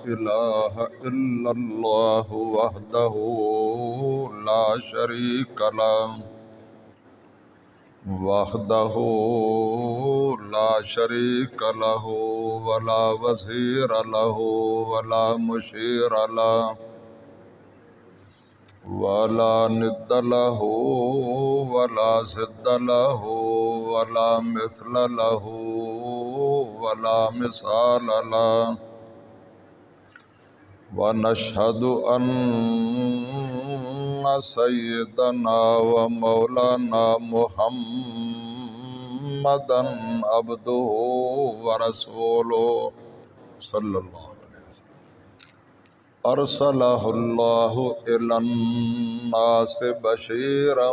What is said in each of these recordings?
إله إلا الله وحده لا شريك له ولا وزير له ولا مشير له ولا ند له ولا ضد له ولا مثل له ولا مثال له ونشهد أن سيدنا ومولانا محمدا عبده ورسوله صلى الله عليه وسلم أرسله الله إلى الناس بشيرا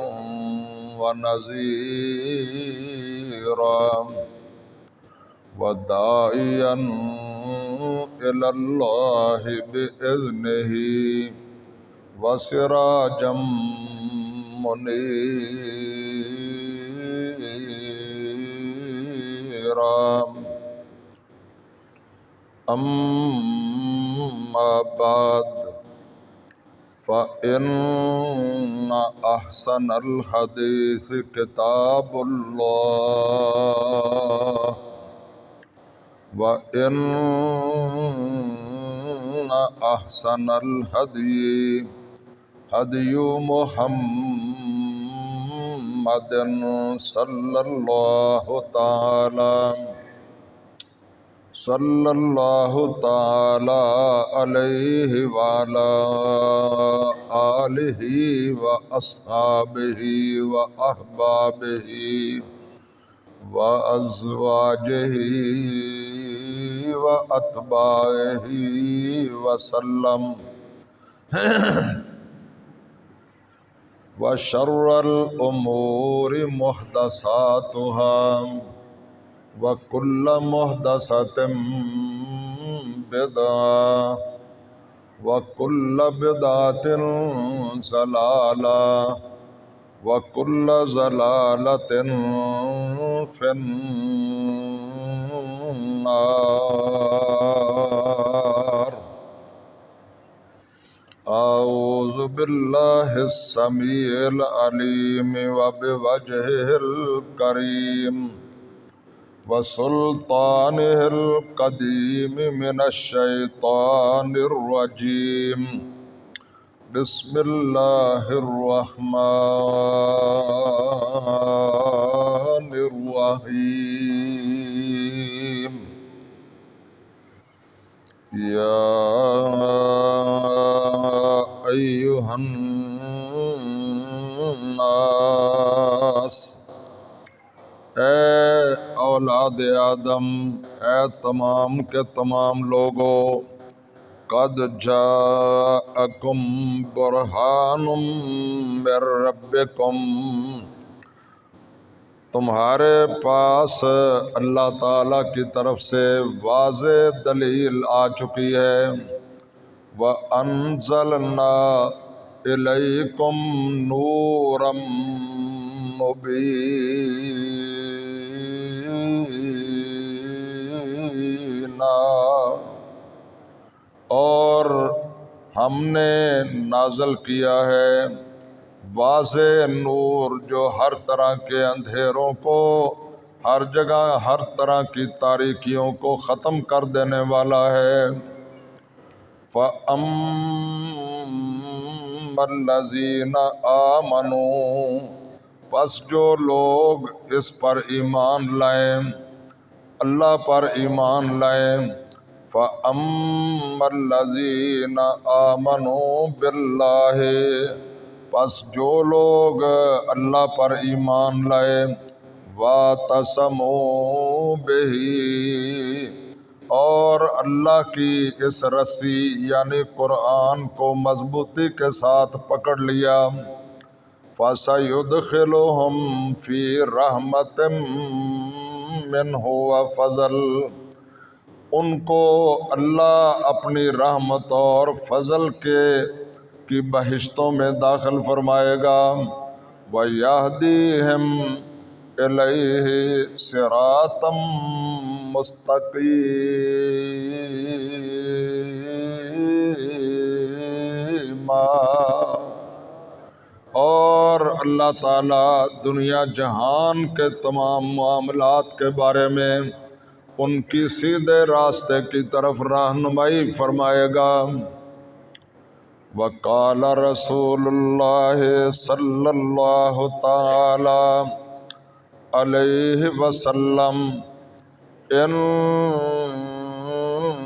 ونذيرا وداعيا إلى الله بإذنه وسراجا منيرا أما بعد فإن أحسن الحديث كتاب الله وإن أحسن الهدي هدي محمد صلى الله تعالى عليه وعلى آله وأصحابه وأحبابه وأزواجه وأتباعه وسلم وشر الأمور محدثاتها وكل محدثة بدعة وكل بدعة ضلالة وكل ضلالة في النار. أعوذ بالله السميع العليم وبوجهه الكريم وسلطانه القديم من الشيطان الرجيم. بسم الله الرحمن الرحيم. يا أيها الناس، اے اولاد آدم، اے تمام کے تمام لوگوں، قد جاءکم برہان من ربکم، تمہارے پاس اللہ تعالی کی طرف سے واضح دلیل آ چکی ہے۔ وَأَنزَلْنَا إِلَيْكُمْ نُورًا مُبِينًا، اور ہم نے نازل کیا ہے واضح نور جو ہر طرح کے اندھیروں کو، ہر جگہ ہر طرح کی تاریکیوں کو ختم کر دینے والا ہے۔ فَأَمَّا الَّذِينَ آمَنُوا، پس جو لوگ اس پر ایمان لائیں، اللہ پر ایمان لائیں، فَأَمَّا الَّذِينَ آمَنُوا بِاللَّهِ، پس جو لوگ اللہ پر ایمان لائے، وَاعْتَصَمُوا بِهِ، اور اللہ کی اس رسی یعنی قرآن کو مضبوطی کے ساتھ پکڑ لیا، فَسَيُدْخِلُهُمْ فِي رَحْمَةٍ مِّنْهُ وَفَضْلٍ، ان کو اللہ اپنی رحمت اور فضل کی بہشتوں میں داخل فرمائے گا۔ وَيَهْدِيهِمْ إِلَيْهِ صِرَاطًا مُسْتَقِيمًا، اللہ تعالیٰ دنیا جہان کے تمام معاملات کے بارے میں ان کی سیدھے راستے کی طرف رہنمائی فرمائے گا۔ وقال رسول اللہ صلی اللہ تعالی علیہ وسلم ان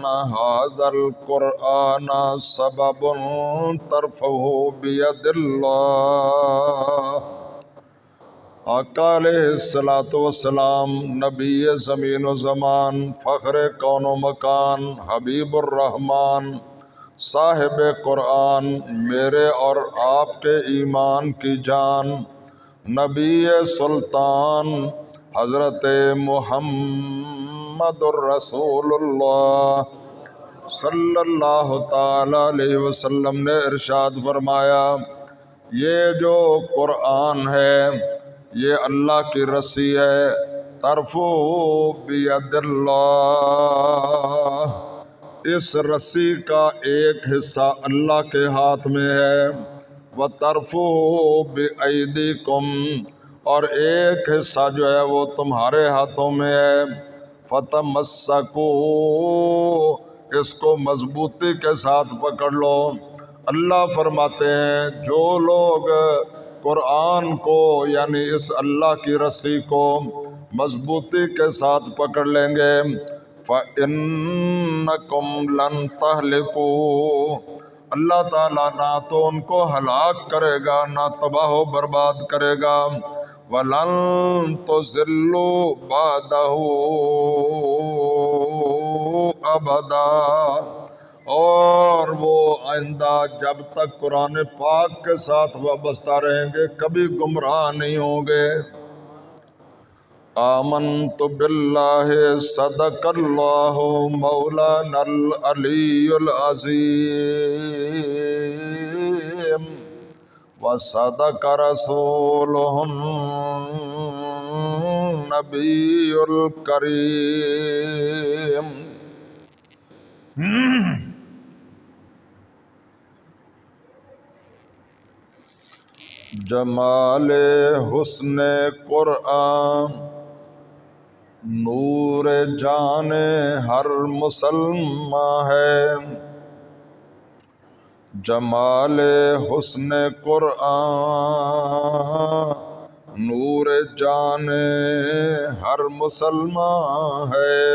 هذا القرآن سبب ترفعه بید اللہ۔ آقا علیہ السلام نبی زمین و زمان، فخر کون و مکان، حبیب الرحمن، صاحب قرآن، میرے اور آپ کے ایمان کی جان، نبی سلطان حضرت محمد الرسول اللہ صلی اللہ تعالی علیہ وسلم نے ارشاد فرمایا، یہ جو قرآن ہے یہ اللہ کی رسی ہے، طرفو بید اللہ، اس رسی کا ایک حصہ اللہ کے ہاتھ میں ہے، وَطَرْفُهُ بِأَيْدِيكُمْ، اور ایک حصہ جو ہے وہ تمہارے ہاتھوں میں ہے، فَتَمَسَّكُوا، اس کو مضبوطی کے ساتھ پکڑ لو۔ اللہ فرماتے ہیں جو لوگ قرآن کو یعنی اس اللہ کی رسی کو مضبوطی کے ساتھ پکڑ لیں گے، فَإِنَّكُمْ لَن تَهْلِكُوا، اللہ تعالیٰ نہ تو ان کو ہلاک کرے گا نہ تباہ و برباد کرے گا، وَلَن تُضِلُّوا بَعْدَهُ أَبَدًا، اور وہ آئندہ جب تک قرآن پاک کے ساتھ وابستہ رہیں گے کبھی گمراہ نہیں ہوں گے۔ آمنت باللہ، صدق اللہ مولانا العلی العظیم، وصدق رسولہ النبی الکریم۔ جمال حسن قرآن نور جان ہر مسلمان ہے، جمال حسن قرآن نور جان ہر مسلمان ہے،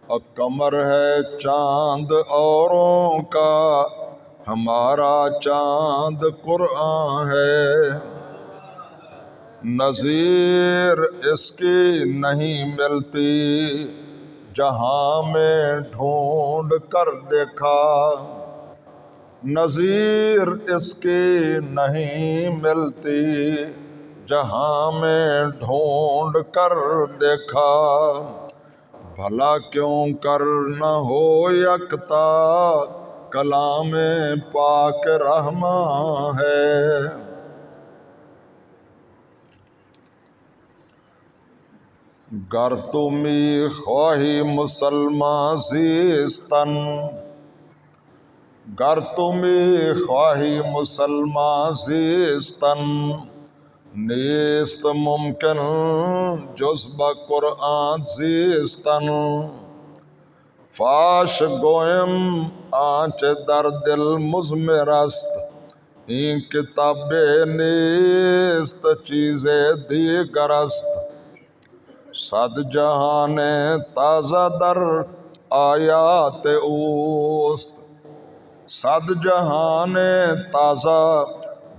اور قمر ہے چاند اوروں کا، ہمارا چاند قرآن ہے، نظیر اس کی نہیں ملتی جہاں میں ڈھونڈ کر دیکھا، نظیر اس کی نہیں ملتی جہاں میں ڈھونڈ کر دیکھا، بھلا کیوں کر نہ ہو یکتا کلام پاک رحماں ہے۔ گر تمی خواہی مسلمان زیستن، گر تمی خواہی مسلمان زیستن، نیست ممکن جز بقرآن زیستن، فاش گویم آنچ در دل مضمر است، این کتاب نیست چیز دیگر است، صد جہان تازہ در آیات اوست، صد جہان تازہ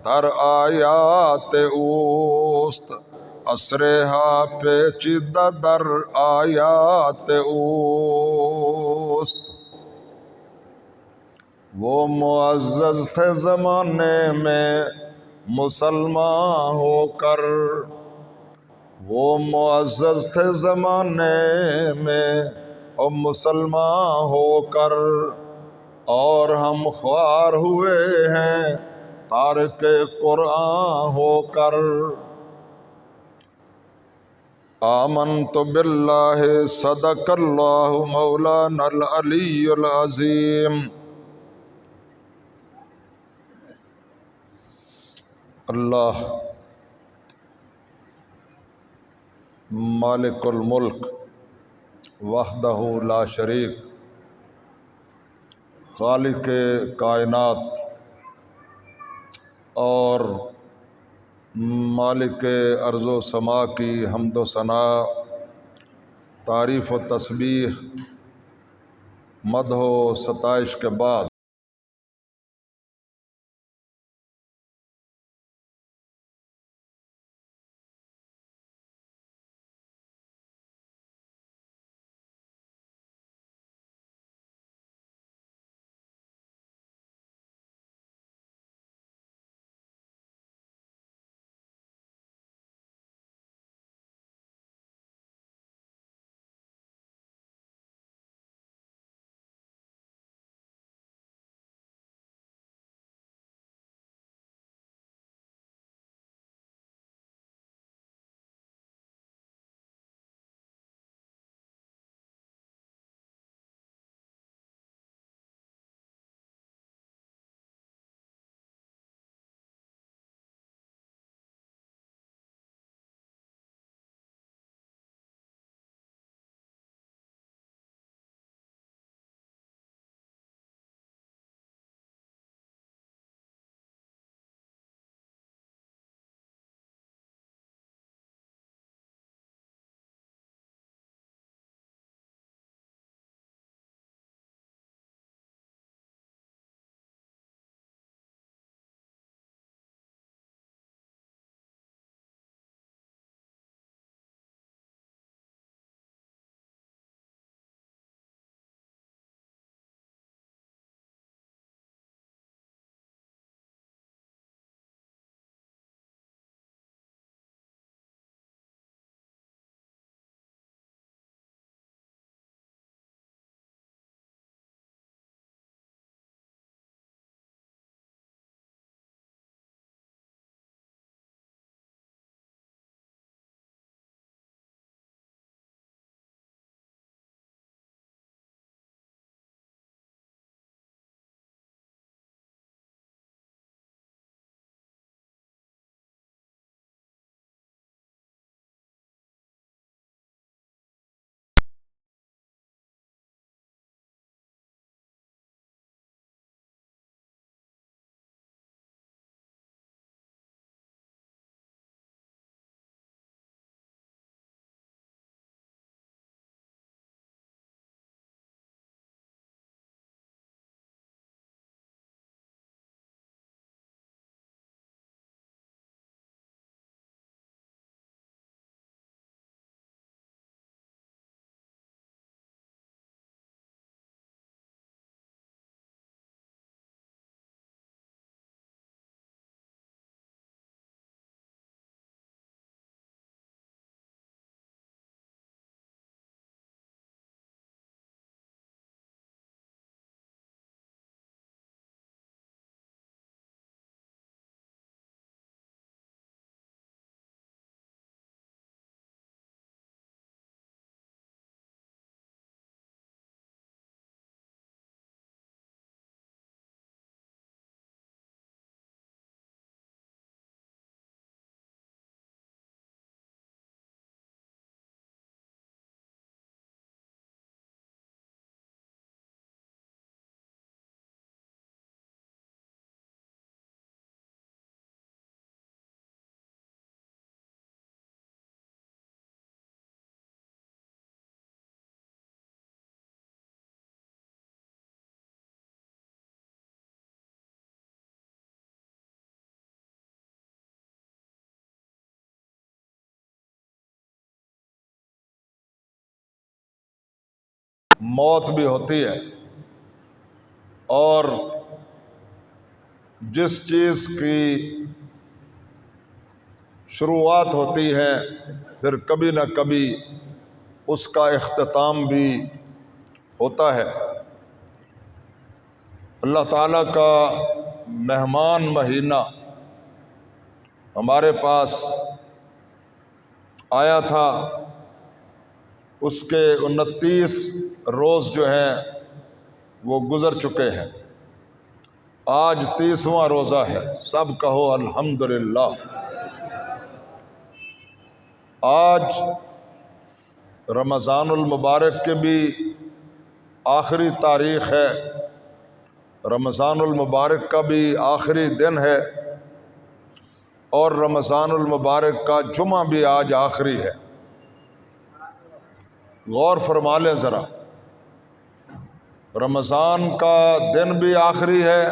در آیات اوست، اسرها پیچیدہ در آیات اوست۔ وہ معزز تھے زمانے میں مسلمان ہو کر، وہ معزز تھے زمانے میں اور مسلمان ہو کر، اور ہم خوار ہوئے ہیں تارک قرآن ہو کر۔ آمنت باللہ، صدق اللہ مولانا العلی العظیم۔ اللہ مالک الملک وحدہ لا شریک، خالق کائنات اور مالک ارض و سما کی حمد و ثنا، تعریف و تسبیح، مدح و ستائش کے بعد موت بھی ہوتی ہے، اور جس چیز کی شروعات ہوتی ہے پھر کبھی نہ کبھی اس کا اختتام بھی ہوتا ہے۔ اللہ تعالیٰ کا مہمان مہینہ ہمارے پاس آیا تھا، اس کے 29 روز جو ہیں وہ گزر چکے ہیں۔ آج 30واں روزہ ہے، سب کہو الحمدللہ۔ آج رمضان المبارک کے بھی آخری تاریخ ہے، رمضان المبارک کا بھی آخری دن ہے، اور رمضان المبارک کا جمعہ بھی آج آخری ہے۔ غور فرما لیں ذرا، رمضان کا دن بھی آخری ہے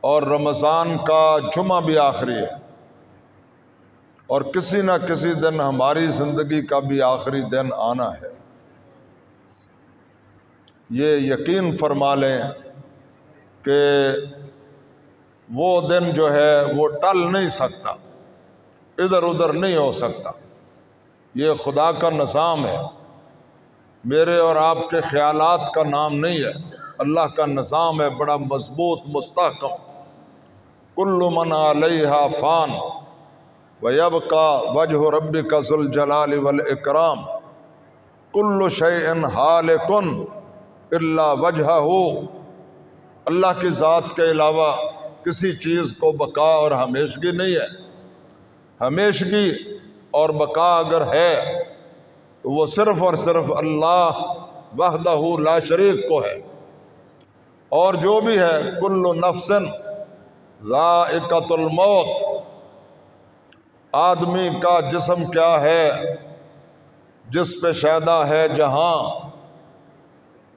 اور رمضان کا جمعہ بھی آخری ہے، اور کسی نہ کسی دن ہماری زندگی کا بھی آخری دن آنا ہے۔ یہ یقین فرما لیں کہ وہ دن جو ہے وہ ٹل نہیں سکتا، ادھر ادھر نہیں ہو سکتا۔ یہ خدا کا نظام ہے، میرے اور آپ کے خیالات کا نام نہیں ہے، اللہ کا نظام ہے، بڑا مضبوط مستحکم۔ کل من علیہا فان ویبقى وجہ ربک ذو الجلال والاکرام، کل شیء ہالک الا وجہہ۔ اللہ کی ذات کے علاوہ کسی چیز کو بقا اور ہمیشگی نہیں ہے۔ ہمیشگی اور بقا اگر ہے تو وہ صرف اور صرف اللہ وحدہ لا شریک کو ہے۔ اور جو بھی ہے کل نفس ذائقۃ الموت، آدمی کا جسم کیا ہے جس پہ شیدا ہے جہاں،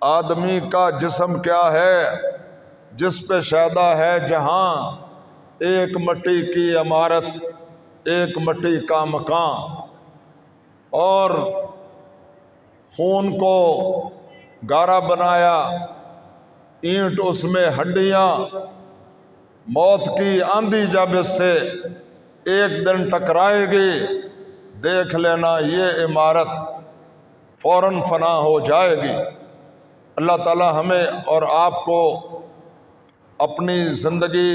آدمی کا جسم کیا ہے جس پہ شیدا ہے جہاں، ایک مٹی کی عمارت، ایک مٹی کا مکان، اور خون کو گارا بنایا، اینٹ اس میں ہڈیاں، موت کی آندھی جب اس سے ایک دن ٹکرائے گی، دیکھ لینا یہ عمارت فوراً فنا ہو جائے گی۔ اللہ تعالی ہمیں اور آپ کو اپنی زندگی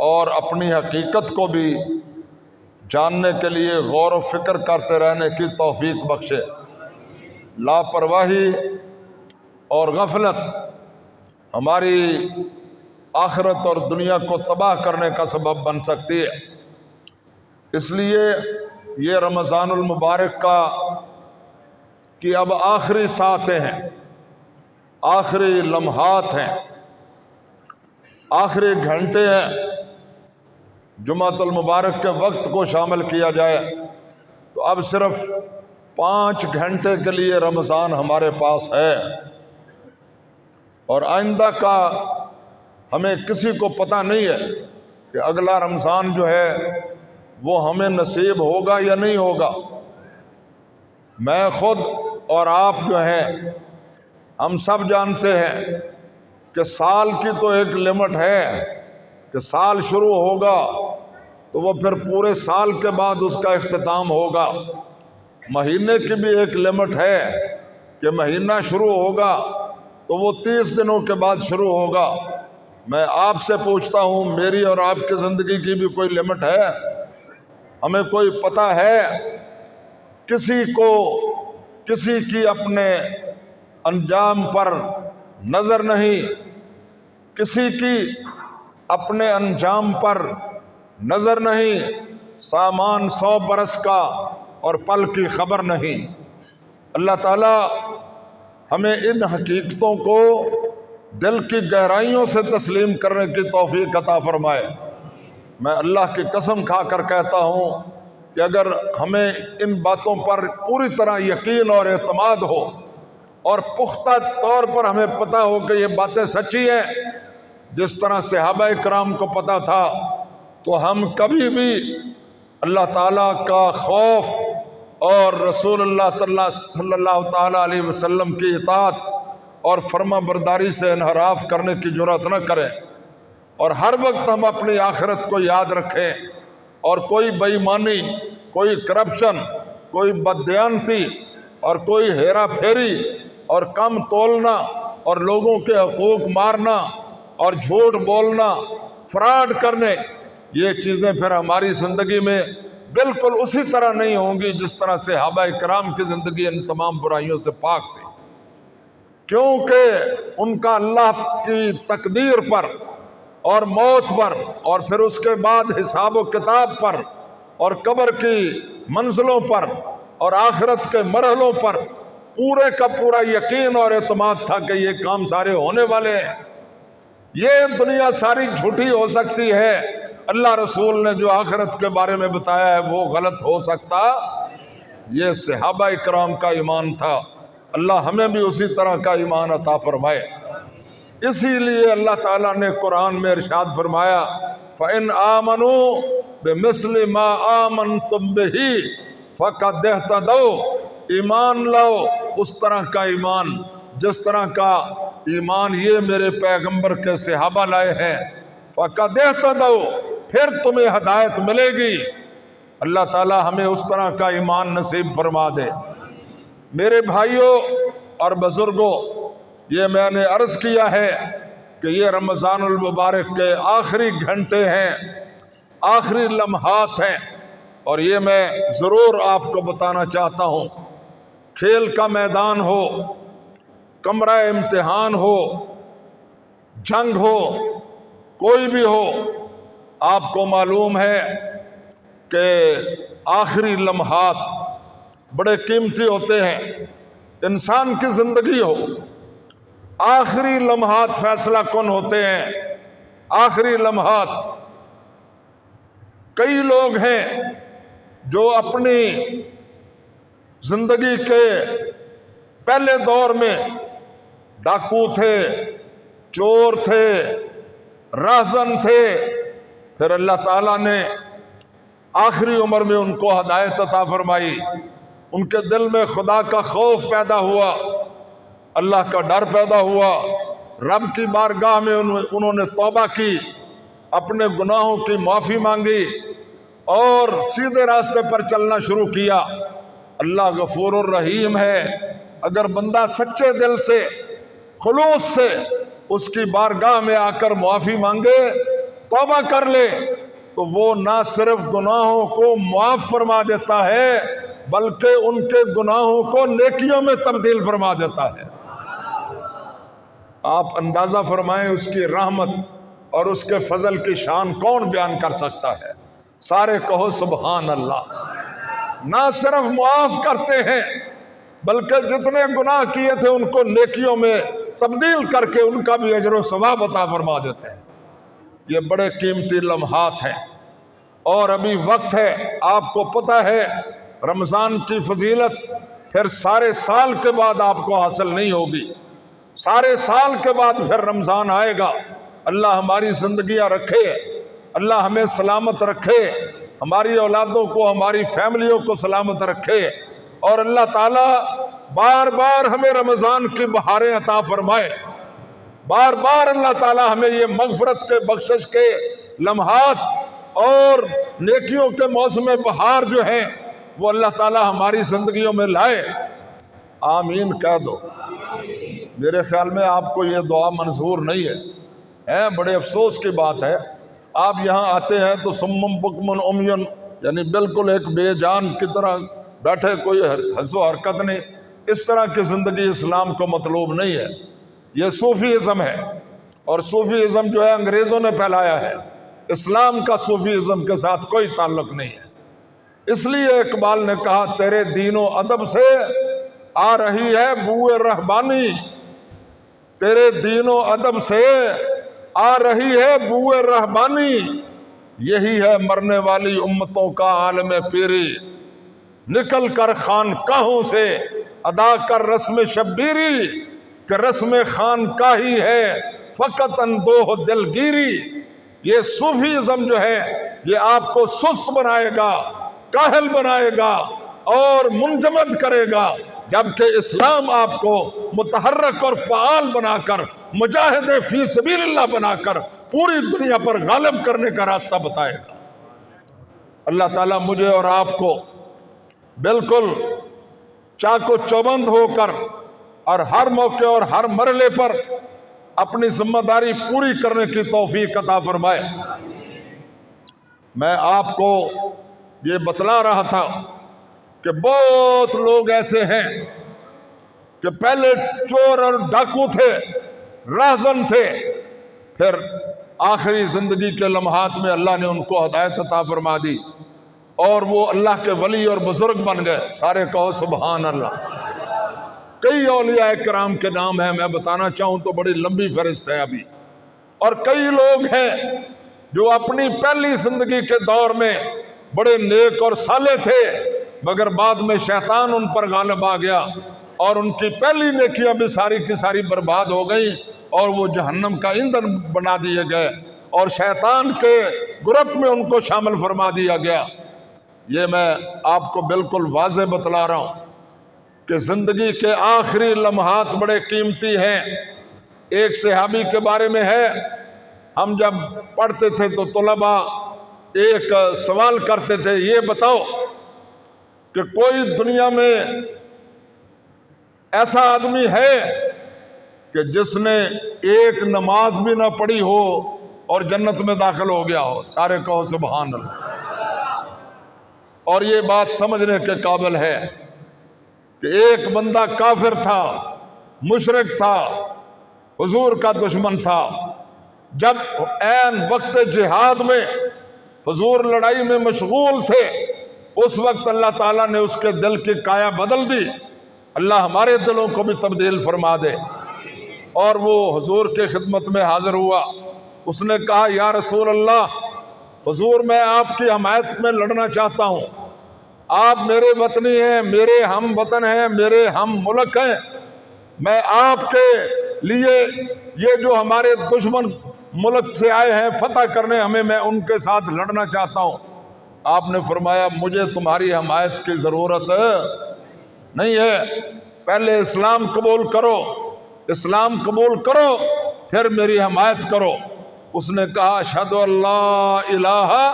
اور اپنی حقیقت کو بھی جاننے کے لیے غور و فکر کرتے رہنے کی توفیق بخشے۔ لاپرواہی اور غفلت ہماری آخرت اور دنیا کو تباہ کرنے کا سبب بن سکتی ہے۔ اس لیے یہ رمضان المبارک کی اب آخری ساعتیں ہیں، آخری لمحات ہیں، آخری گھنٹے ہیں۔ جمعۃ المبارک کے وقت کو شامل کیا جائے تو اب صرف 5 گھنٹے کے لیے رمضان ہمارے پاس ہے، اور آئندہ کا ہمیں کسی کو پتہ نہیں ہے کہ اگلا رمضان جو ہے وہ ہمیں نصیب ہوگا یا نہیں ہوگا۔ میں خود اور آپ جو ہیں ہم سب جانتے ہیں کہ سال کی تو ایک لمٹ ہے کہ سال شروع ہوگا تو وہ پھر پورے سال کے بعد اس کا اختتام ہوگا۔ مہینے کی بھی ایک لمٹ ہے کہ مہینہ شروع ہوگا تو وہ 30 دنوں کے بعد شروع ہوگا۔ میں آپ سے پوچھتا ہوں، میری اور آپ کی زندگی کی بھی کوئی لمٹ ہے؟ ہمیں کوئی پتہ ہے؟ کسی کو کسی کی اپنے انجام پر نظر نہیں، کسی کی اپنے انجام پر نظر نہیں، سامان 100 برس کا اور پل کی خبر نہیں۔ اللہ تعالیٰ ہمیں ان حقیقتوں کو دل کی گہرائیوں سے تسلیم کرنے کی توفیق عطا فرمائے۔ میں اللہ کی قسم کھا کر کہتا ہوں کہ اگر ہمیں ان باتوں پر پوری طرح یقین اور اعتماد ہو اور پختہ طور پر ہمیں پتہ ہو کہ یہ باتیں سچی ہیں، جس طرح صحابہ کرام کو پتہ تھا، تو ہم کبھی بھی اللہ تعالیٰ کا خوف اور رسول اللہ صلی اللہ تعالیٰ علیہ وسلم کی اطاعت اور فرما برداری سے انحراف کرنے کی جرات نہ کریں، اور ہر وقت ہم اپنی آخرت کو یاد رکھیں، اور کوئی بے ایمانی، کوئی کرپشن، کوئی بددیانتی اور کوئی ہیرا پھیری اور کم تولنا اور لوگوں کے حقوق مارنا اور جھوٹ بولنا، فراڈ کرنے، یہ چیزیں پھر ہماری زندگی میں بالکل اسی طرح نہیں ہوں گی جس طرح صحابہ کرام کی زندگی ان تمام برائیوں سے پاک تھی۔ کیونکہ ان کا اللہ کی تقدیر پر اور موت پر اور پھر اس کے بعد حساب و کتاب پر اور قبر کی منزلوں پر اور آخرت کے مرحلوں پر پورے کا پورا یقین اور اعتماد تھا کہ یہ کام سارے ہونے والے ہیں۔ یہ دنیا ساری جھوٹی ہو سکتی ہے، اللہ رسول نے جو آخرت کے بارے میں بتایا ہے وہ غلط ہو سکتا؟ یہ صحابہ اکرام کا ایمان تھا، اللہ ہمیں بھی اسی طرح کا ایمان عطا فرمائے۔ اسی لیے اللہ تعالیٰ نے قرآن میں ارشاد فرمایا فَإِنْ آمَنُوا بِمِثْلِ مَا آمَنْتُمْ بِهِ فَقَدْ اهْتَدَوْا، ایمان لاؤ اس طرح کا ایمان جس طرح کا ایمان یہ میرے پیغمبر کے صحابہ لائے ہیں، فَقَدْ اهْتَدَوْا، پھر تمہیں ہدایت ملے گی۔ اللہ تعالیٰ ہمیں اس طرح کا ایمان نصیب فرما دے۔ میرے بھائیوں اور بزرگوں، یہ میں نے عرض کیا ہے کہ یہ رمضان المبارک کے آخری گھنٹے ہیں، آخری لمحات ہیں، اور یہ میں ضرور آپ کو بتانا چاہتا ہوں، کھیل کا میدان ہو، کمرہ امتحان ہو، جنگ ہو، کوئی بھی ہو، آپ کو معلوم ہے کہ آخری لمحات بڑے قیمتی ہوتے ہیں۔ انسان کی زندگی ہو، آخری لمحات فیصلہ کن ہوتے ہیں۔ آخری لمحات، کئی لوگ ہیں جو اپنی زندگی کے پہلے دور میں ڈاکو تھے، چور تھے، راہزن تھے، پھر اللہ تعالیٰ نے آخری عمر میں ان کو ہدایت عطا فرمائی، ان کے دل میں خدا کا خوف پیدا ہوا، اللہ کا ڈر پیدا ہوا، رب کی بارگاہ میں انہوں نے توبہ کی، اپنے گناہوں کی معافی مانگی اور سیدھے راستے پر چلنا شروع کیا۔ اللہ غفور الرحیم ہے، اگر بندہ سچے دل سے، خلوص سے اس کی بارگاہ میں آ کر معافی مانگے، توبہ کر لے، تو وہ نہ صرف گناہوں کو معاف فرما دیتا ہے بلکہ ان کے گناہوں کو نیکیوں میں تبدیل فرما دیتا ہے۔ آپ اندازہ فرمائیں اس کی رحمت اور اس کے فضل کی شان کون بیان کر سکتا ہے؟ سارے کہو سبحان اللہ۔ نہ صرف معاف کرتے ہیں بلکہ جتنے گناہ کیے تھے ان کو نیکیوں میں تبدیل کر کے ان کا بھی اجر و ثواب عطا فرما دیتے ہیں۔ یہ بڑے قیمتی لمحات ہیں اور ابھی وقت ہے۔ آپ کو پتہ ہے رمضان کی فضیلت پھر سارے سال کے بعد آپ کو حاصل نہیں ہوگی، سارے سال کے بعد پھر رمضان آئے گا۔ اللہ ہماری زندگیاں رکھے، اللہ ہمیں سلامت رکھے، ہماری اولادوں کو، ہماری فیملیوں کو سلامت رکھے، اور اللہ تعالیٰ بار بار ہمیں رمضان کی بہاریں عطا فرمائے۔ بار بار اللہ تعالیٰ ہمیں یہ مغفرت کے، بخشش کے لمحات اور نیکیوں کے موسم بہار جو ہیں وہ اللہ تعالیٰ ہماری زندگیوں میں لائے۔ آمین کہہ دو۔ میرے خیال میں آپ کو یہ دعا منظور نہیں ہے، بڑے افسوس کی بات ہے۔ آپ یہاں آتے ہیں تو سمم بکمن عمیون، یعنی بالکل ایک بے جان کی طرح بیٹھے، کوئی حرف و حرکت نہیں۔ اس طرح کی زندگی اسلام کو مطلوب نہیں ہے، یہ صوفیزم ہے، اور صوفیزم جو ہے انگریزوں نے پھیلایا ہے، اسلام کا صوفیزم کے ساتھ کوئی تعلق نہیں ہے۔ اس لیے اقبال نے کہا تیرے دین و ادب سے آ رہی ہے بوئے رہبانی، تیرے دین و ادب سے آ رہی ہے بوئے رہبانی، یہی ہے مرنے والی امتوں کا عالم پیری، نکل کر خانقاہوں سے ادا کر رسم شبیری، کہ رسم خانقاہی ہے فقط اندوہ دلگیری۔ یہ صوفیزم جو ہے یہ آپ کو سست بنائے گا، کاہل بنائے گا اور منجمد کرے گا، جبکہ اسلام آپ کو متحرک اور فعال بنا کر، مجاہد فی سبیل اللہ بنا کر پوری دنیا پر غالب کرنے کا راستہ بتائے گا۔ اللہ تعالیٰ مجھے اور آپ کو بالکل چاق و چوبند ہو کر اور ہر موقع اور ہر مرحلے پر اپنی ذمہ داری پوری کرنے کی توفیق عطا فرمائے۔ میں آپ کو یہ بتلا رہا تھا کہ بہت لوگ ایسے ہیں کہ پہلے چور اور ڈاکو تھے، راہزن تھے، پھر آخری زندگی کے لمحات میں اللہ نے ان کو ہدایت عطا فرما دی اور وہ اللہ کے ولی اور بزرگ بن گئے۔ سارے کہو سبحان اللہ۔ کئی اولیاء کرام کے نام ہیں، میں بتانا چاہوں تو بڑی لمبی فہرست ہے ابھی، اور کئی لوگ ہیں جو اپنی پہلی زندگی کے دور میں بڑے نیک اور صالح تھے، مگر بعد میں شیطان ان پر غالب آ گیا اور ان کی پہلی نیکیاں بھی ساری کی ساری برباد ہو گئیں اور وہ جہنم کا ایندھن بنا دیے گئے اور شیطان کے گروپ میں ان کو شامل فرما دیا گیا۔ یہ میں آپ کو بالکل واضح بتلا رہا ہوں کہ زندگی کے آخری لمحات بڑے قیمتی ہیں۔ ایک صحابی کے بارے میں ہے، ہم جب پڑھتے تھے تو طلباء ایک سوال کرتے تھے، یہ بتاؤ کہ کوئی دنیا میں ایسا آدمی ہے کہ جس نے ایک نماز بھی نہ پڑھی ہو اور جنت میں داخل ہو گیا ہو؟ سارے کہو سبحان اللہ۔ اور یہ بات سمجھنے کے قابل ہے کہ ایک بندہ کافر تھا، مشرک تھا، حضور کا دشمن تھا۔ جب عین وقت جہاد میں حضور لڑائی میں مشغول تھے، اس وقت اللہ تعالیٰ نے اس کے دل کی کایا بدل دی۔ اللہ ہمارے دلوں کو بھی تبدیل فرما دے۔ اور وہ حضور کے خدمت میں حاضر ہوا۔ اس نے کہا، یا رسول اللہ، حضور میں آپ کی حمایت میں لڑنا چاہتا ہوں، آپ میرے وطنی ہیں، میرے ہم وطن ہیں، میرے ہم ملک ہیں، میں آپ کے لیے یہ جو ہمارے دشمن ملک سے آئے ہیں فتح کرنے ہمیں، میں ان کے ساتھ لڑنا چاہتا ہوں۔ آپ نے فرمایا، مجھے تمہاری حمایت کی ضرورت نہیں ہے، پہلے اسلام قبول کرو، اسلام قبول کرو پھر میری حمایت کرو۔ اس نے کہا، اشہد ان لا الہ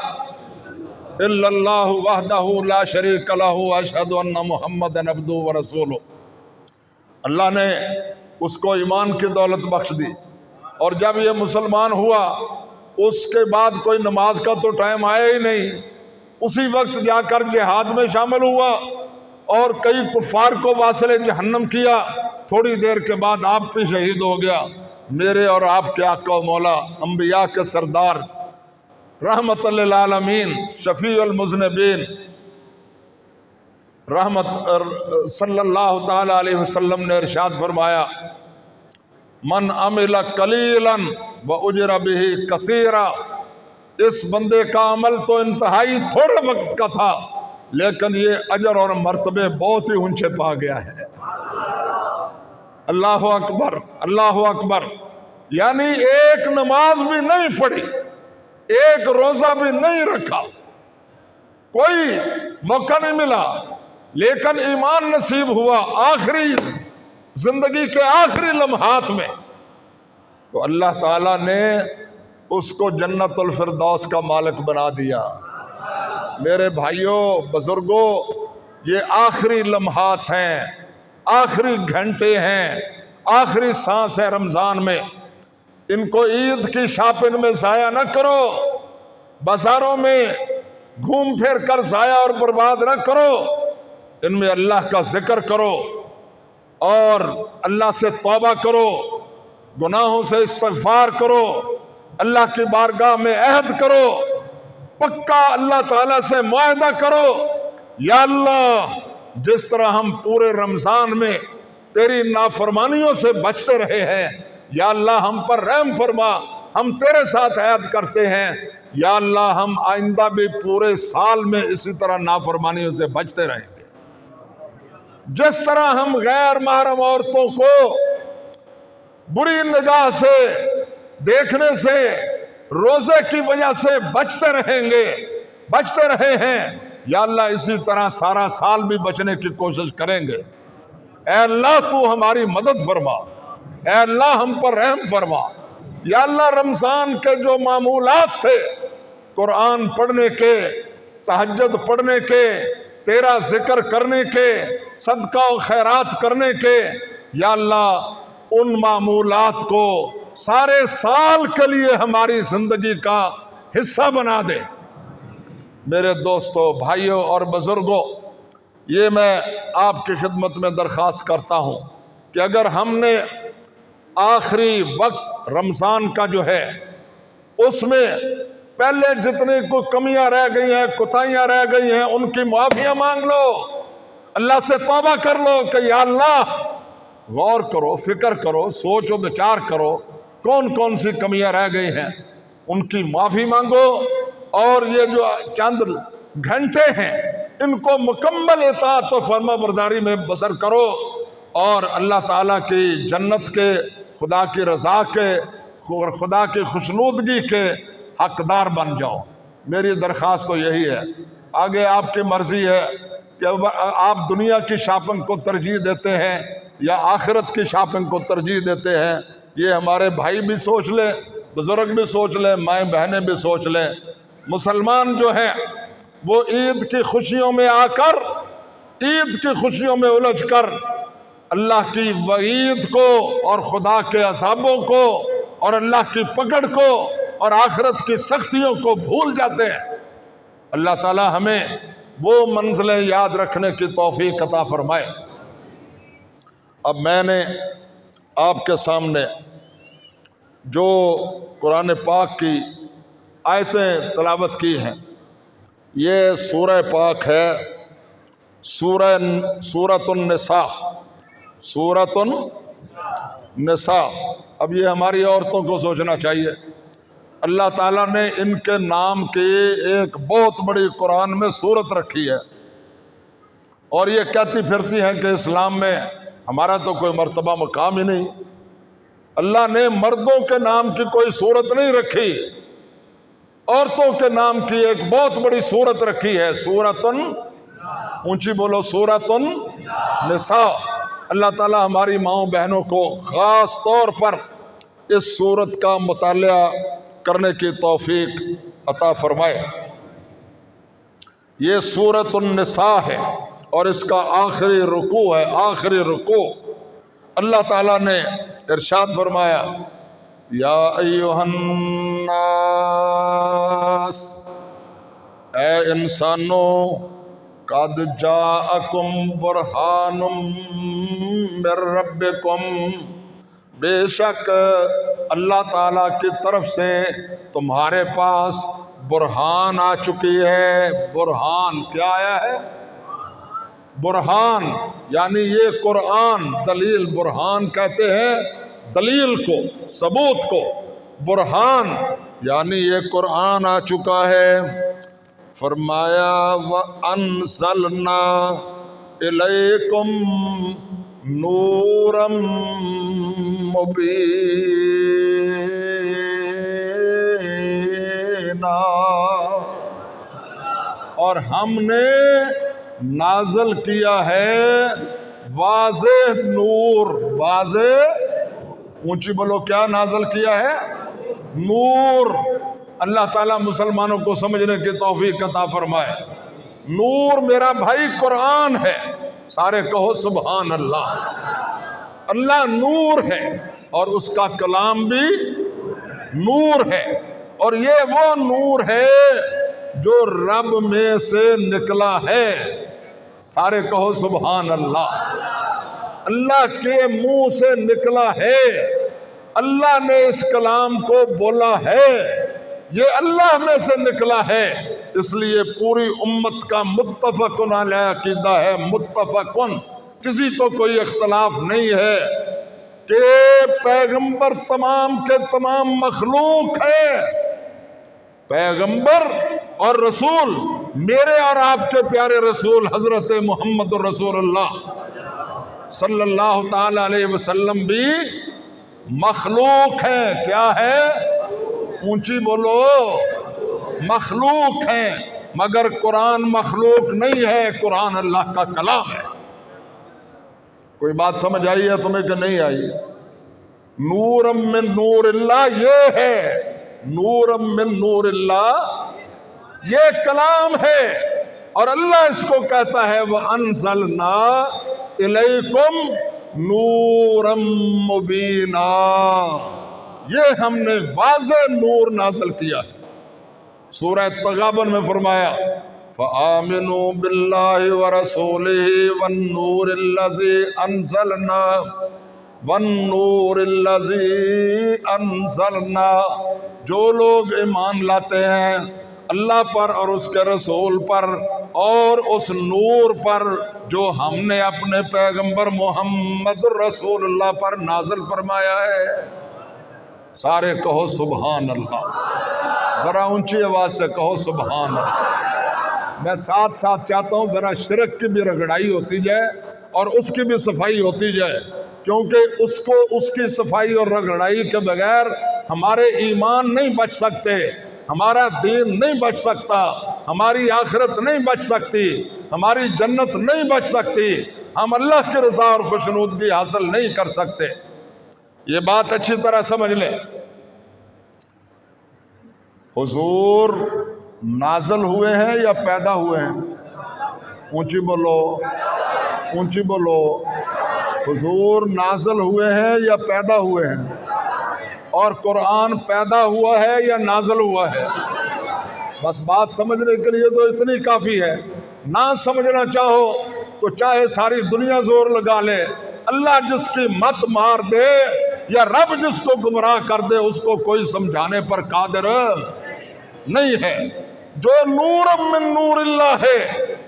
الا اللہ وحدہ لا شریک لہ واشہد ان محمدًا عبدہ ورسولہ۔ اللہ نے اس کو ایمان کی دولت بخش دی، اور جب یہ مسلمان ہوا اس کے بعد کوئی نماز کا تو ٹائم آیا ہی نہیں، اسی وقت جا کر جہاد میں شامل ہوا اور کئی کفار کو واصل جہنم کیا۔ تھوڑی دیر کے بعد آپ بھی شہید ہو گیا۔ میرے اور آپ کے آقا و مولا، انبیاء کے سردار، رحمت للعالمین، شفیع المذنبین، رحمت صلی اللہ تعالی علیہ وسلم نے ارشاد فرمایا، من عمل قلیلا واجر بہ کثیرا۔ اس بندے کا عمل تو انتہائی تھوڑے وقت کا تھا، لیکن یہ اجر اور مرتبے بہت ہی اونچے پا گیا ہے۔ اللہ اکبر، اللہ اکبر۔ یعنی ایک نماز بھی نہیں پڑھی، ایک روزہ بھی نہیں رکھا، کوئی موقع نہیں ملا، لیکن ایمان نصیب ہوا آخری زندگی کے آخری لمحات میں، تو اللہ تعالیٰ نے اس کو جنت الفردوس کا مالک بنا دیا۔ میرے بھائیوں، بزرگوں، یہ آخری لمحات ہیں، آخری گھنٹے ہیں، آخری سانس ہے رمضان میں۔ ان کو عید کی شاپنگ میں ضائع نہ کرو، بازاروں میں گھوم پھر کر ضائع اور برباد نہ کرو۔ ان میں اللہ کا ذکر کرو اور اللہ سے توبہ کرو، گناہوں سے استغفار کرو، اللہ کی بارگاہ میں عہد کرو، پکا اللہ تعالیٰ سے معاہدہ کرو، یا اللہ جس طرح ہم پورے رمضان میں تیری نافرمانیوں سے بچتے رہے ہیں، یا اللہ ہم پر رحم فرما، ہم تیرے ساتھ عہد کرتے ہیں، یا اللہ ہم آئندہ بھی پورے سال میں اسی طرح نافرمانیوں سے بچتے رہیں گے۔ جس طرح ہم غیر محرم عورتوں کو بری نگاہ سے دیکھنے سے روزے کی وجہ سے بچتے رہیں گے، بچتے رہے ہیں، یا اللہ اسی طرح سارا سال بھی بچنے کی کوشش کریں گے۔ اے اللہ تو ہماری مدد فرما، اے اللہ ہم پر رحم فرما۔ یا اللہ رمضان کے جو معمولات تھے، قرآن پڑھنے کے، تہجد پڑھنے کے، تیرا ذکر کرنے کے، صدقہ و خیرات کرنے کے، یا اللہ ان معمولات کو سارے سال کے لیے ہماری زندگی کا حصہ بنا دے۔ میرے دوستو، بھائیوں اور بزرگوں، یہ میں آپ کی خدمت میں درخواست کرتا ہوں کہ اگر ہم نے آخری وقت رمضان کا جو ہے اس میں پہلے جتنی کوئی کمیاں رہ گئی ہیں، کوتاہیاں رہ گئی ہیں، ان کی معافیاں مانگ لو، اللہ سے توبہ کر لو کہ یا اللہ، غور کرو، فکر کرو، سوچ و بچار کرو کون کون سی کمیاں رہ گئی ہیں، ان کی معافی مانگو، اور یہ جو چند گھنٹے ہیں ان کو مکمل اطاعت و فرما برداری میں بسر کرو، اور اللہ تعالیٰ کی جنت کے، خدا کی رضا کے، خدا کی خوشنودگی کے حقدار بن جاؤ۔ میری درخواست تو یہی ہے، آگے آپ کی مرضی ہے کہ آپ دنیا کی شاپنگ کو ترجیح دیتے ہیں یا آخرت کی شاپنگ کو ترجیح دیتے ہیں، یہ ہمارے بھائی بھی سوچ لیں، بزرگ بھی سوچ لیں، مائیں بہنیں بھی سوچ لیں۔ مسلمان جو ہیں وہ عید کی خوشیوں میں آ کر، عید کی خوشیوں میں الجھ کر اللہ کی وعید کو اور خدا کے عذابوں کو اور اللہ کی پکڑ کو اور آخرت کی سختیوں کو بھول جاتے ہیں۔ اللہ تعالی ہمیں وہ منزلیں یاد رکھنے کی توفیق عطا فرمائے۔ اب میں نے آپ کے سامنے جو قرآن پاک کی آیتیں تلاوت کی ہیں، یہ سورہ پاک ہے، سورۃ النساء، سورۃ النساء۔ اب یہ ہماری عورتوں کو سوچنا چاہیے، اللہ تعالیٰ نے ان کے نام کی ایک بہت بڑی قرآن میں سورت رکھی ہے، اور یہ کہتی پھرتی ہیں کہ اسلام میں ہمارا تو کوئی مرتبہ مقام ہی نہیں۔ اللہ نے مردوں کے نام کی کوئی سورت نہیں رکھی، عورتوں کے نام کی ایک بہت بڑی سورت رکھی ہے، سورۃ اونچی بولو، سورۃ النساء۔ اللہ تعالیٰ ہماری ماؤں بہنوں کو خاص طور پر اس سورت کا مطالعہ کرنے کی توفیق عطا فرمائے۔ یہ سورۃ النساء ہے اور اس کا آخری رکوع ہے، آخری رکوع۔ اللہ تعالیٰ نے ارشاد فرمایا، یا ایھا الناس، اے انسانوں، قد جاءکم برہان من ربکم، بے شک اللہ تعالیٰ کی طرف سے تمہارے پاس برہان آ چکی ہے۔ برہان کیا آیا ہے؟ برہان یعنی یہ قرآن، دلیل، برہان کہتے ہیں دلیل کو، ثبوت کو۔ برہان یعنی یہ قرآن آ چکا ہے۔ فرمایا وَأَنزَلْنَا إِلَيْكُمْ نُورًا مُبِينًا، اور ہم نے نازل کیا ہے واضح نور، واضح، اونچی بولو، کیا نازل کیا ہے؟ نور۔ اللہ تعالیٰ مسلمانوں کو سمجھنے کی توفیق عطا فرمائے۔ نور میرا بھائی قرآن ہے، سارے کہو سبحان اللہ۔ اللہ نور ہے اور اس کا کلام بھی نور ہے، اور یہ وہ نور ہے جو رب میں سے نکلا ہے، سارے کہو سبحان اللہ۔ اللہ کے منہ سے نکلا ہے، اللہ نے اس کلام کو بولا ہے، یہ اللہ میں سے نکلا ہے، اس لیے پوری امت کا متفقن علیہ عقیدہ ہے، متفقن، کسی کو کوئی اختلاف نہیں ہے کہ پیغمبر تمام کے تمام مخلوق ہیں۔ پیغمبر اور رسول، میرے اور آپ کے پیارے رسول حضرت محمد رسول اللہ صلی اللہ تعالی علیہ وسلم بھی مخلوق ہیں۔ کیا ہے؟ اونچی بولو، مخلوق ہیں، مگر قرآن مخلوق نہیں ہے، قرآن اللہ کا کلام ہے۔ کوئی بات سمجھ آئی ہے تمہیں کہ نہیں آئی؟ نور من نور اللہ یہ ہے، نور من نور اللہ یہ کلام ہے، اور اللہ اس کو کہتا ہے وَأَنزَلْنَا إِلَيْكُمْ نُورًا مُبِينًا، یہ ہم نے واضح نور نازل کیا ہے۔ سورہ تغابن میں فرمایا فَآمِنُوا بِاللَّهِ وَرَسُولِهِ وَالنُّورِ الَّذِي أَنزَلْنَا والنور الذی انزلنا، جو لوگ ایمان لاتے ہیں اللہ پر اور اس کے رسول پر اور اس نور پر جو ہم نے اپنے پیغمبر محمد رسول اللہ پر نازل فرمایا ہے، سارے کہو سبحان اللہ، ذرا اونچی آواز سے کہو سبحان اللہ۔ میں ساتھ ساتھ چاہتا ہوں ذرا شرک کی بھی رگڑائی ہوتی جائے اور اس کی بھی صفائی ہوتی جائے، کیونکہ اس کی صفائی اور رگڑائی کے بغیر ہمارے ایمان نہیں بچ سکتے، ہمارا دین نہیں بچ سکتا، ہماری آخرت نہیں بچ سکتی، ہماری جنت نہیں بچ سکتی، ہم اللہ کی رضا اور خوشنودگی حاصل نہیں کر سکتے۔ یہ بات اچھی طرح سمجھ لیں۔ حضور نازل ہوئے ہیں یا پیدا ہوئے ہیں؟ اونچی بولو، اونچی بولو۔ حضور نازل ہوئے ہیں یا پیدا ہوئے ہیں؟ اور قرآن پیدا ہوا ہے یا نازل ہوا ہے؟ بس بات سمجھنے کے لیے تو اتنی کافی ہے۔ نہ سمجھنا چاہو تو چاہے ساری دنیا زور لگا لے، اللہ جس کی مت مار دے یا رب جس کو گمراہ کر دے اس کو کوئی سمجھانے پر قادر نہیں ہے۔ جو نور من نور اللہ ہے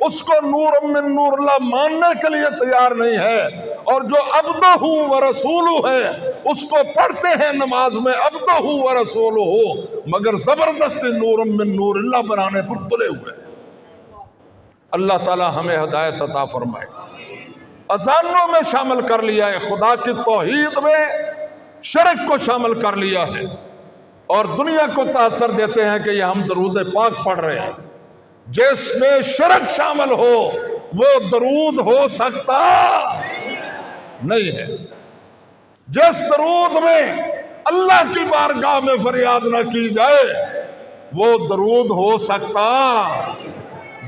اس کو نور من نور اللہ ماننے کے لیے تیار نہیں ہے، اور جو عبدہ و رسول ہے اس کو پڑھتے ہیں نماز میں عبدہ و رسول ہو، مگر زبردستی نور من نور اللہ بنانے پر تلے ہوئے۔ اللہ تعالی ہمیں ہدایت عطا فرمائے۔ اذانوں میں شامل کر لیا ہے، خدا کی توحید میں شرک کو شامل کر لیا ہے، اور دنیا کو تاثر دیتے ہیں کہ یہ ہم درود پاک پڑھ رہے ہیں۔ جس میں شرک شامل ہو وہ درود ہو سکتا نہیں ہے۔ جس درود میں اللہ کی بارگاہ میں فریاد نہ کی جائے وہ درود ہو سکتا؟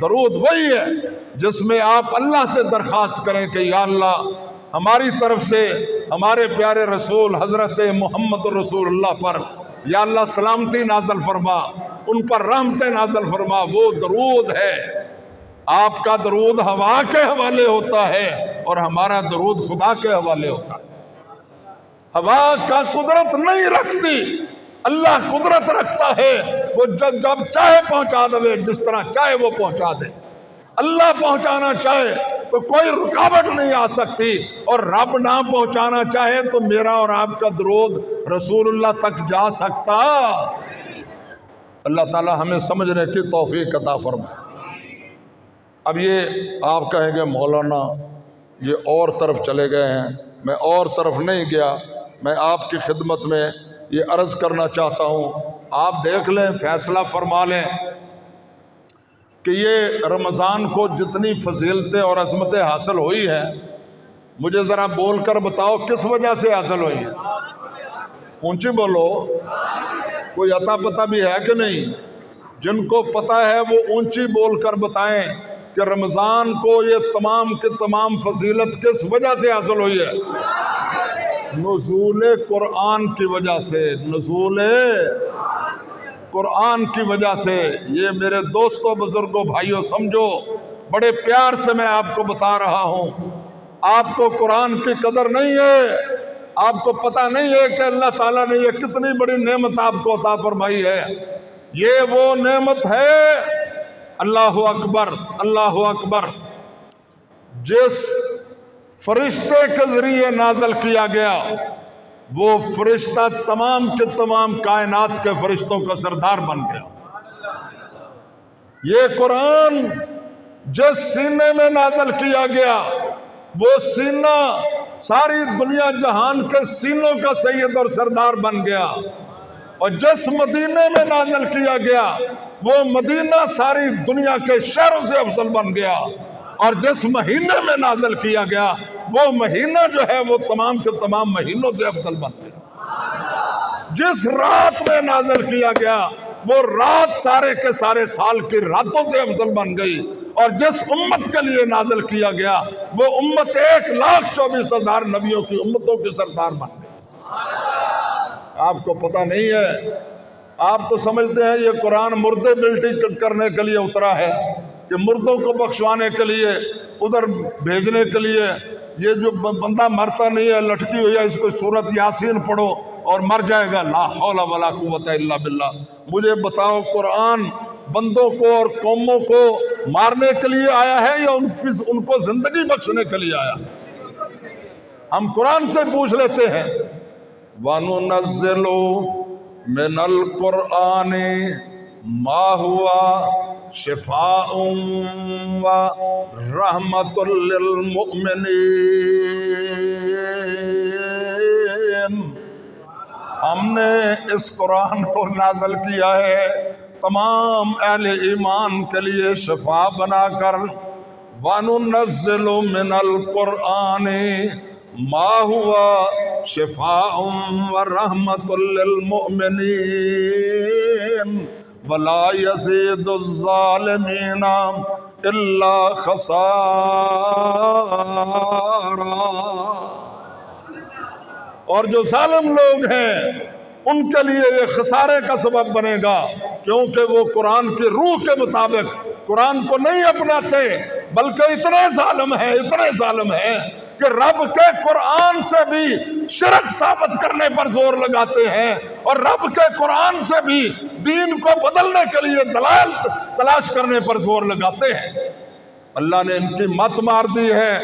درود وہی ہے جس میں آپ اللہ سے درخواست کریں کہ یا اللہ ہماری طرف سے ہمارے پیارے رسول حضرت محمد رسول اللہ پر یا اللہ سلامتی نازل فرما، ان پر رحمت نازل فرما۔ وہ درود ہے۔ آپ کا درود ہوا کے حوالے ہوتا ہے اور ہمارا درود خدا کے حوالے ہوتا ہے۔ ہوا کا قدرت نہیں رکھتی، اللہ قدرت رکھتا ہے، وہ جب چاہے پہنچا دے، جس طرح چاہے وہ پہنچا دے۔ اللہ پہنچانا چاہے تو کوئی رکاوٹ نہیں آ سکتی، اور رب نہ پہنچانا چاہے تو میرا اور آپ کا درود رسول اللہ تک جا سکتا؟ اللہ تعالی ہمیں سمجھنے کی توفیق عطا فرمائے۔ اب یہ آپ کہیں گے مولانا یہ اور طرف چلے گئے ہیں، میں اور طرف نہیں گیا، میں آپ کی خدمت میں یہ عرض کرنا چاہتا ہوں، آپ دیکھ لیں، فیصلہ فرما لیں کہ یہ رمضان کو جتنی فضیلتیں اور عظمتیں حاصل ہوئی ہیں، مجھے ذرا بول کر بتاؤ کس وجہ سے حاصل ہوئی ہیں؟ اونچی بولو۔ کوئی عطا پتہ بھی ہے کہ نہیں؟ جن کو پتہ ہے وہ اونچی بول کر بتائیں کہ رمضان کو یہ تمام کی تمام فضیلت کس وجہ سے حاصل ہوئی ہے؟ نزول قرآن کی وجہ سے، نزول قرآن کی وجہ سے۔ یہ میرے دوستوں بزرگوں بھائیوں سمجھو، بڑے پیار سے میں آپ کو بتا رہا ہوں، آپ کو قرآن کی قدر نہیں ہے، آپ کو پتہ نہیں ہے کہ اللہ تعالیٰ نے یہ کتنی بڑی نعمت آپ کو عطا فرمائی ہے۔ یہ وہ نعمت ہے، اللہ اکبر اللہ اکبر، جس فرشتے کے ذریعے نازل کیا گیا، وہ فرشتہ تمام کے تمام کائنات کے فرشتوں کا سردار بن گیا۔ یہ قرآن جس سینے میں نازل کیا گیا وہ سینہ ساری دنیا جہان کے سینوں کا سید اور سردار بن گیا، اور جس مدینے میں نازل کیا گیا وہ مدینہ ساری دنیا کے شہروں سے افضل بن گیا، اور جس مہینے میں نازل کیا گیا وہ مہینہ جو ہے وہ تمام کے تمام مہینوں سے افضل بن گیا۔ جس رات میں نازل کیا گیا وہ رات سارے کے سارے سال کی راتوں سے افضل بن گئی، اور جس امت کے لیے نازل کیا گیا وہ امت 1,24,000 نبیوں کی امتوں کی سردار بن گئی۔ آپ کو پتہ نہیں ہے، آپ تو سمجھتے ہیں یہ قرآن مردے ملٹی کرنے کے لیے اترا ہے، کہ مردوں کو بخشوانے کے لیے ادھر بھیجنے کے لیے یہ جو بندہ مرتا نہیں ہے لٹکی ہوئی ہے اس کو سورت یاسین پڑھو اور مر جائے گا، لا حول ولا قوت الا باللہ۔ مجھے بتاؤ قرآن بندوں کو اور قوموں کو مارنے کے لیے آیا ہے یا ان کو زندگی بخشنے کے لیے آیا؟ ہم قرآن سے پوچھ لیتے ہیں وَنُنَزِّلُ مِنَ الْقُرْآنِ مَا هُوَ شِفَاءٌ وَرَحْمَةٌ لِّلْمُؤْمِنِينَ۔ ہم نے اس قرآن کو نازل کیا ہے تمام اہل ایمان کے لیے شفا بنا کر۔ وَنُنَزِّلُ مِنَ الْقُرْآنِ مَا هُوَ شِفَاءٌ وَرَحْمَةٌ لِّلْمُؤْمِنِينَ وَلَا يَزِيدُ الظَّالِمِينَ إِلَّا خَسَارًا۔ اور جو ظالم لوگ ہیں ان کے لیے یہ خسارے کا سبب بنے گا، کیونکہ وہ قرآن کی روح کے مطابق قرآن کو نہیں اپناتے، بلکہ اتنے ظالم ہیں کہ رب کے قرآن سے بھی شرک ثابت کرنے پر زور لگاتے ہیں اور رب کے قرآن سے بھی دین کو بدلنے کے لیے دلائل تلاش کرنے پر زور لگاتے ہیں۔ اللہ نے ان کی مت مار دی ہے۔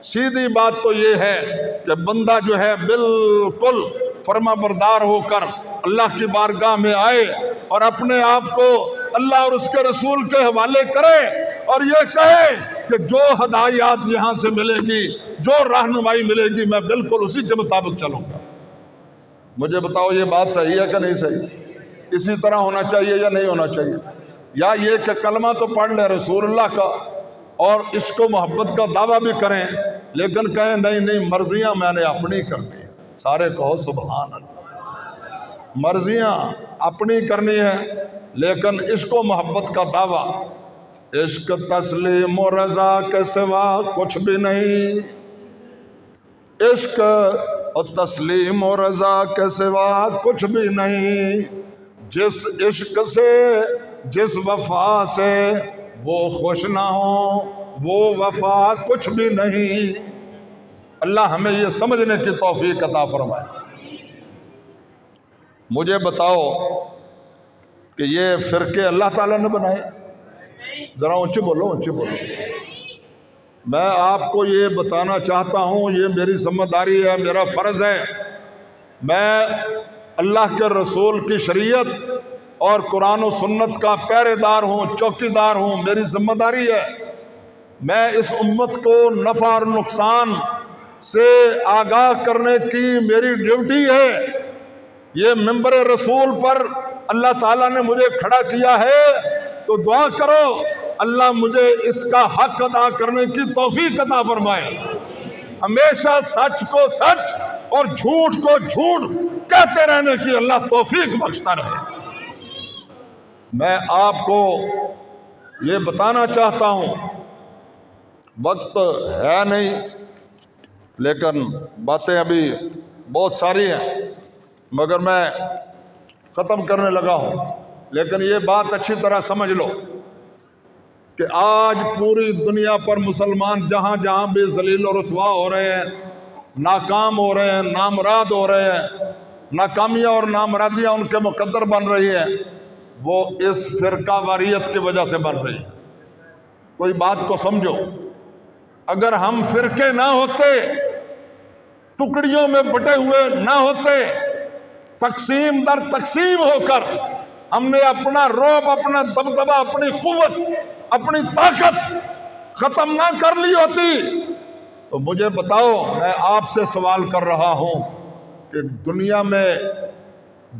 سیدھی بات تو یہ ہے کہ بندہ جو ہے بالکل فرما بردار ہو کر اللہ کی بارگاہ میں آئے اور اپنے آپ کو اللہ اور اس کے رسول کے حوالے کرے اور یہ کہے کہ جو ہدایات یہاں سے ملے گی، جو رہنمائی ملے گی، میں بالکل اسی کے مطابق چلوں گا۔ مجھے بتاؤ یہ بات صحیح ہے کہ نہیں صحیح؟ اسی طرح ہونا چاہیے یا نہیں ہونا چاہیے؟ یا یہ کہ کلمہ تو پڑھ لیں رسول اللہ کا اور عشق و محبت کا دعویٰ بھی کریں لیکن کہیں نہیں مرضیاں میں نے اپنی کرنی ہے۔ سارے کہو سبحان اللہ۔ مرضیاں اپنی کرنی ہے لیکن عشق و محبت کا دعویٰ، عشق تسلیم و رضا کے سوا کچھ بھی نہیں، عشق اور تسلیم و رضا کے سوا کچھ بھی نہیں، جس عشق سے جس وفا سے وہ خوش نہ ہو وہ وفا کچھ بھی نہیں۔ اللہ ہمیں یہ سمجھنے کی توفیق عطا فرمائے۔ مجھے بتاؤ کہ یہ فرقے اللہ تعالیٰ نے بنائے؟ ذرا اونچی بولو۔ میں آپ کو یہ بتانا چاہتا ہوں، یہ میری ذمہ داری ہے، میرا فرض ہے، میں اللہ کے رسول کی شریعت اور قرآن و سنت کا پہرے دار ہوں، چوکی دار ہوں، میری ذمہ داری ہے۔ میں اس امت کو نفع اور نقصان سے آگاہ کرنے کی میری ڈیوٹی ہے۔ یہ منبر رسول پر اللہ تعالیٰ نے مجھے کھڑا کیا ہے تو دعا کرو اللہ مجھے اس کا حق ادا کرنے کی توفیق عطا فرمائے، ہمیشہ سچ کو سچ اور جھوٹ کو جھوٹ کہتے رہنے کی اللہ توفیق بخشتا رہے۔ میں آپ کو یہ بتانا چاہتا ہوں، وقت ہے نہیں لیکن باتیں ابھی بہت ساری ہیں مگر میں ختم کرنے لگا ہوں، لیکن یہ بات اچھی طرح سمجھ لو کہ آج پوری دنیا پر مسلمان جہاں جہاں بھی ذلیل و رسوا ہو رہے ہیں، ناکام ہو رہے ہیں، نامراد ہو رہے ہیں، ناکامیاں اور نامرادیاں ان کے مقدر بن رہی ہیں، وہ اس فرقہ واریت کی وجہ سے بن رہی ہے۔ کوئی بات کو سمجھو، اگر ہم فرقے نہ ہوتے، ٹکڑیوں میں بٹے ہوئے نہ ہوتے، تقسیم در تقسیم ہو کر ہم نے اپنا رعب، اپنا دبدبہ، اپنی قوت، اپنی طاقت ختم نہ کر لی ہوتی تو مجھے بتاؤ، میں آپ سے سوال کر رہا ہوں کہ دنیا میں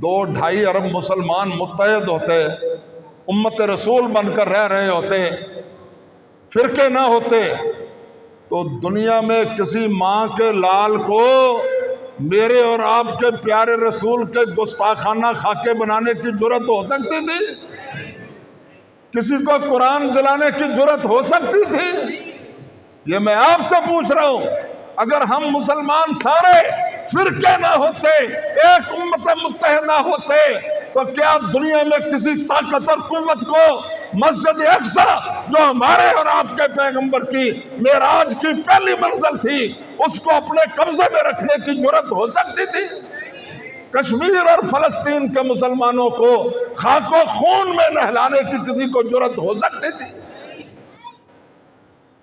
2-2.5 ارب مسلمان متحد ہوتے، امت رسول بن کر رہ رہے ہوتے، فرقے نہ ہوتے تو دنیا میں کسی ماں کے لال کو میرے اور آپ کے پیارے رسول کے گستاخانہ خاکے بنانے کی جرت ہو سکتی تھی؟ کسی کو قرآن جلانے کی جرت ہو سکتی تھی؟ یہ میں آپ سے پوچھ رہا ہوں، اگر ہم مسلمان سارے فرقے نہ ہوتے، ایک امت متحدہ ہوتے تو کیا دنیا میں کسی طاقت اور قوت کو مسجد اقصی جو ہمارے اور آپ کے پیغمبر کی معراج کی پہلی منزل تھی، اس کو اپنے قبضے میں رکھنے کی جرت ہو سکتی تھی؟ کشمیر اور فلسطین کے مسلمانوں کو خاک و خون میں نہلانے کی کسی کو جرت ہو سکتی تھی؟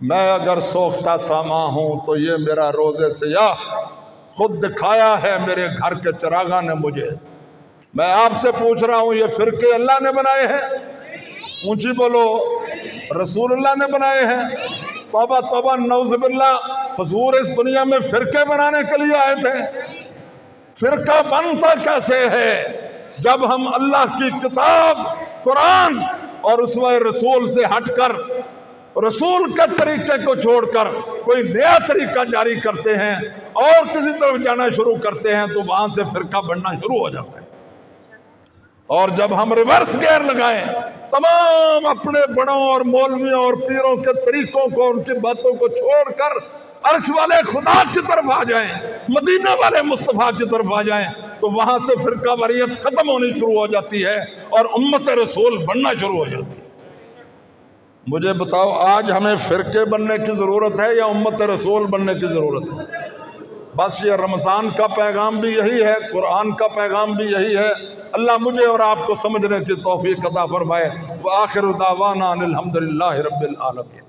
میں اگر سوختہ ساما ہوں تو یہ میرا روز سیاہ خود دکھایا ہے میرے گھر کے چراغاں نے مجھے۔ میں آپ سے پوچھ رہا ہوں، یہ فرقے اللہ نے بنائے ہیں؟ اونچی بولو، رسول اللہ نے بنائے ہیں؟ توبہ توبہ نعوذ باللہ، حضور اس دنیا میں فرقے بنانے کے لیے آئے تھے؟ فرقہ بنتا کیسے ہے جب ہم اللہ کی کتاب قرآن اور اسوہ رسول سے ہٹ کر، رسول کے طریقے کو چھوڑ کر کوئی نیا طریقہ جاری کرتے ہیں اور کسی طرف جانا شروع کرتے ہیں تو وہاں سے فرقہ بننا شروع ہو جاتا ہے۔ اور جب ہم ریورس گیئر لگائیں، تمام اپنے بڑوں اور مولویوں اور پیروں کے طریقوں کو، ان کی باتوں کو چھوڑ کر عرش والے خدا کی طرف آ جائیں، مدینہ والے مصطفیٰ کی طرف آ جائیں، تو وہاں سے فرقہ واریت ختم ہونی شروع ہو جاتی ہے اور امت رسول بننا شروع ہو جاتی ہے۔ مجھے بتاؤ، آج ہمیں فرقے بننے کی ضرورت ہے یا امت رسول بننے کی ضرورت ہے؟ بس یہ رمضان کا پیغام بھی یہی ہے، قرآن کا پیغام بھی یہی ہے۔ اللہ مجھے اور آپ کو سمجھنے کی توفیق عطا فرمائے۔ وآخر دعوانا الحمدللہ رب العالمین۔